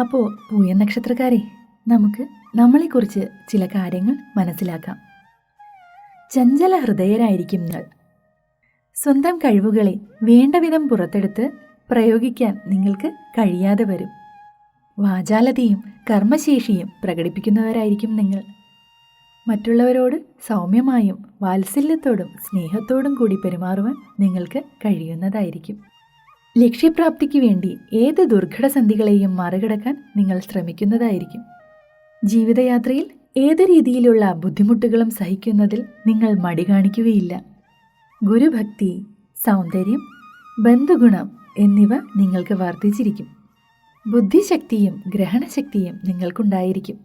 അപ്പോൾ പൂയ നക്ഷത്രക്കാരെ, നമുക്ക് നമ്മളെക്കുറിച്ച് ചില കാര്യങ്ങൾ മനസ്സിലാക്കാം. ചഞ്ചല ഹൃദയരായിരിക്കും നിങ്ങൾ. സ്വന്തം കഴിവുകളെ വേണ്ടവിധം പുറത്തെടുത്ത് പ്രയോഗിക്കാൻ നിങ്ങൾക്ക് കഴിയാതെ വരും. വാചാലതയും കർമ്മശേഷിയും പ്രകടിപ്പിക്കുന്നവരായിരിക്കും നിങ്ങൾ. മറ്റുള്ളവരോട് സൗമ്യമായും വാത്സല്യത്തോടും സ്നേഹത്തോടും കൂടി പെരുമാറുവാൻ നിങ്ങൾക്ക് കഴിയുന്നതായിരിക്കും. ലക്ഷ്യപ്രാപ്തിക്ക് വേണ്ടി ഏത് ദുർഘടസന്ധികളെയും മറികടക്കാൻ നിങ്ങൾ ശ്രമിക്കുന്നതായിരിക്കും. ജീവിതയാത്രയിൽ ഏത് രീതിയിലുള്ള ബുദ്ധിമുട്ടുകളും സഹിക്കുന്നതിൽ നിങ്ങൾ മടി കാണിക്കുകയില്ല. ഗുരുഭക്തി, സൗന്ദര്യം, ബന്ധുഗുണം എന്നിവ നിങ്ങൾക്ക് വർദ്ധിച്ചിരിക്കും. ബുദ്ധിശക്തിയും ഗ്രഹണശക്തിയും നിങ്ങൾക്കുണ്ടായിരിക്കും.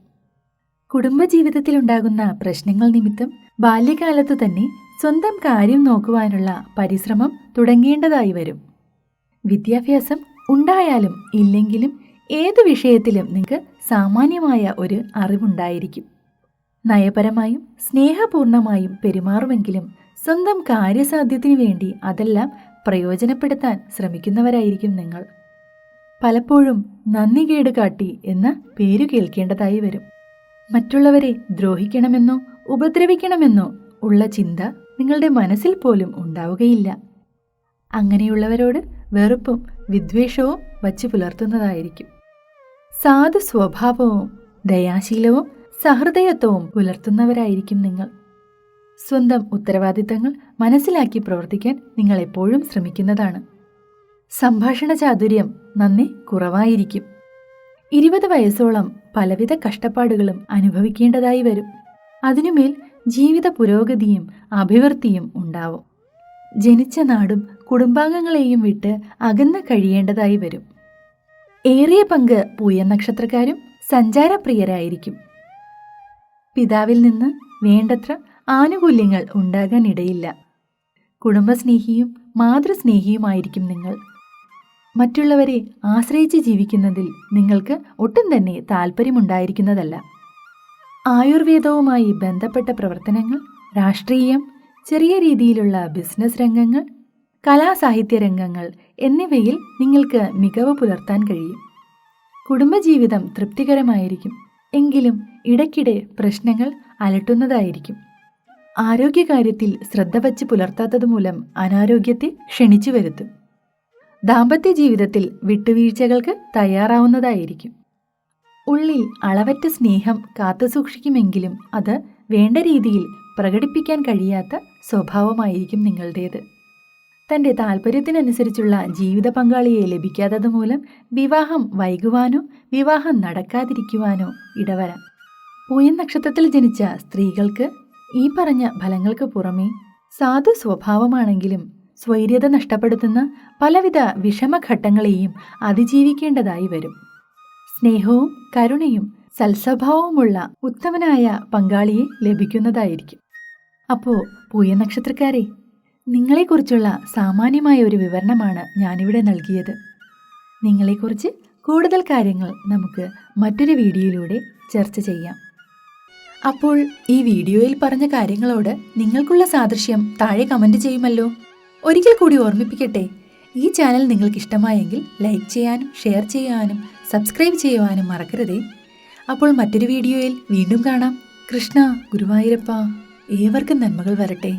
കുടുംബജീവിതത്തിലുണ്ടാകുന്ന പ്രശ്നങ്ങൾ നിമിത്തം ബാല്യകാലത്തു തന്നെ സ്വന്തം കാര്യം നോക്കുവാനുള്ള പരിശ്രമം തുടങ്ങേണ്ടതായി വരും. വിദ്യാഭ്യാസം ഉണ്ടായാലും ഇല്ലെങ്കിലും ഏത് വിഷയത്തിലും നിങ്ങൾക്ക് സാമാന്യമായ ഒരു അറിവുണ്ടായിരിക്കും. നയപരമായും സ്നേഹപൂർണമായും പെരുമാറുമെങ്കിലും സ്വന്തം കാര്യസാധ്യത്തിനു വേണ്ടി അതെല്ലാം പ്രയോജനപ്പെടുത്താൻ ശ്രമിക്കുന്നവരായിരിക്കും നിങ്ങൾ. പലപ്പോഴും നന്ദികേട് കാട്ടി എന്ന പേരു കേൾക്കേണ്ടതായി വരും. മറ്റുള്ളവരെ ദ്രോഹിക്കണമെന്നോ ഉപദ്രവിക്കണമെന്നോ ഉള്ള ചിന്ത നിങ്ങളുടെ മനസ്സിൽ പോലും ഉണ്ടാവുകയില്ല. അങ്ങനെയുള്ളവരോട് വെറുപ്പും വിദ്വേഷവും വച്ചു പുലർത്തുന്നതായിരിക്കും. സാധു സ്വഭാവവും ദയാശീലവും സഹൃദയത്വവും പുലർത്തുന്നവരായിരിക്കും നിങ്ങൾ. സ്വന്തം ഉത്തരവാദിത്തങ്ങൾ മനസ്സിലാക്കി പ്രവർത്തിക്കാൻ നിങ്ങൾ എപ്പോഴും ശ്രമിക്കുന്നതാണ്. സംഭാഷണ ചാതുര്യം നന്നേ കുറവായിരിക്കും. 20 വയസ്സോളം പലവിധ കഷ്ടപ്പാടുകളും അനുഭവിക്കേണ്ടതായി വരും. അതിനുമേൽ ജീവിത പുരോഗതിയും അഭിവൃദ്ധിയും ഉണ്ടാവും. ജനിച്ച നാടും കുടുംബാംഗങ്ങളെയും വിട്ട് അകന്ന് കഴിയേണ്ടതായി വരും. ഏറിയ പങ്ക് പൂയ നക്ഷത്രക്കാരും സഞ്ചാരപ്രിയരായിരിക്കും. പിതാവിൽ നിന്ന് വേണ്ടത്ര ആനുകൂല്യങ്ങൾ ഉണ്ടാകാനിടയില്ല. കുടുംബസ്നേഹിയും മാതൃസ്നേഹിയുമായിരിക്കും നിങ്ങൾ. മറ്റുള്ളവരെ ആശ്രയിച്ച് ജീവിക്കുന്നതിൽ നിങ്ങൾക്ക് ഒട്ടും തന്നെ താല്പര്യമുണ്ടായിരിക്കുന്നതല്ല. ആയുർവേദവുമായി ബന്ധപ്പെട്ട പ്രവർത്തനങ്ങൾ, രാഷ്ട്രീയം, ചെറിയ രീതിയിലുള്ള ബിസിനസ് രംഗങ്ങൾ, കലാസാഹിത്യ രംഗങ്ങൾ എന്നിവയിൽ നിങ്ങൾക്ക് മികവ് പുലർത്താൻ കഴിയും. കുടുംബജീവിതം തൃപ്തികരമായിരിക്കും. എങ്കിലും ഇടയ്ക്കിടെ പ്രശ്നങ്ങൾ അലട്ടുന്നതായിരിക്കും. ആരോഗ്യകാര്യത്തിൽ ശ്രദ്ധ വച്ച് പുലർത്താത്തതുമൂലം അനാരോഗ്യത്തെ ക്ഷണിച്ചു വരുത്തും. ദാമ്പത്യ ജീവിതത്തിൽ വിട്ടുവീഴ്ചകൾക്ക് തയ്യാറാവുന്നതായിരിക്കും. ഉള്ളിൽ അളവറ്റ സ്നേഹം കാത്തുസൂക്ഷിക്കുമെങ്കിലും അത് വേണ്ട രീതിയിൽ പ്രകടിപ്പിക്കാൻ കഴിയാത്ത സ്വഭാവമായിരിക്കും നിങ്ങളുടേത്. തൻ്റെ താല്പര്യത്തിനനുസരിച്ചുള്ള ജീവിത പങ്കാളിയെ ലഭിക്കാത്തതുമൂലം വിവാഹം വൈകുവാനോ വിവാഹം നടക്കാതിരിക്കുവാനോ ഇടവരാം. പൂയ നക്ഷത്രത്തിൽ ജനിച്ച സ്ത്രീകൾക്ക് ഈ പറഞ്ഞ ഫലങ്ങൾക്ക് പുറമേ സാധു സ്വഭാവമാണെങ്കിലും സ്വൈര്യത നഷ്ടപ്പെടുത്തുന്ന പലവിധ വിഷമഘട്ടങ്ങളെയും അതിജീവിക്കേണ്ടതായി വരും. സ്നേഹവും കരുണയും സൽസ്വഭാവവുമുള്ള ഉത്തമനായ പങ്കാളിയെ ലഭിക്കുന്നതായിരിക്കും. അപ്പോൾ പൂയ നക്ഷത്രക്കാരെ, നിങ്ങളെക്കുറിച്ചുള്ള സാമാന്യമായ ഒരു വിവരണമാണ് ഞാനിവിടെ നൽകിയത്. നിങ്ങളെക്കുറിച്ച് കൂടുതൽ കാര്യങ്ങൾ നമുക്ക് മറ്റൊരു വീഡിയോയിലൂടെ ചർച്ച ചെയ്യാം. അപ്പോൾ ഈ വീഡിയോയിൽ പറഞ്ഞ കാര്യങ്ങളോട് നിങ്ങൾക്കുള്ള സാദൃശ്യം താഴെ കമൻറ്റ് ചെയ്യുമല്ലോ. ഒരിക്കൽ കൂടി ഓർമ്മിപ്പിക്കട്ടെ, ഈ ചാനൽ നിങ്ങൾക്ക് ഇഷ്ടമായെങ്കിൽ ലൈക്ക് ചെയ്യാനും ഷെയർ ചെയ്യാനും സബ്സ്ക്രൈബ് ചെയ്യുവാനും മറക്കരുതേ. അപ്പോൾ മറ്റൊരു വീഡിയോയിൽ വീണ്ടും കാണാം. കൃഷ്ണ ഗുരുവായൂരപ്പ, ഏവർക്കും നന്മകൾ വരട്ടെ.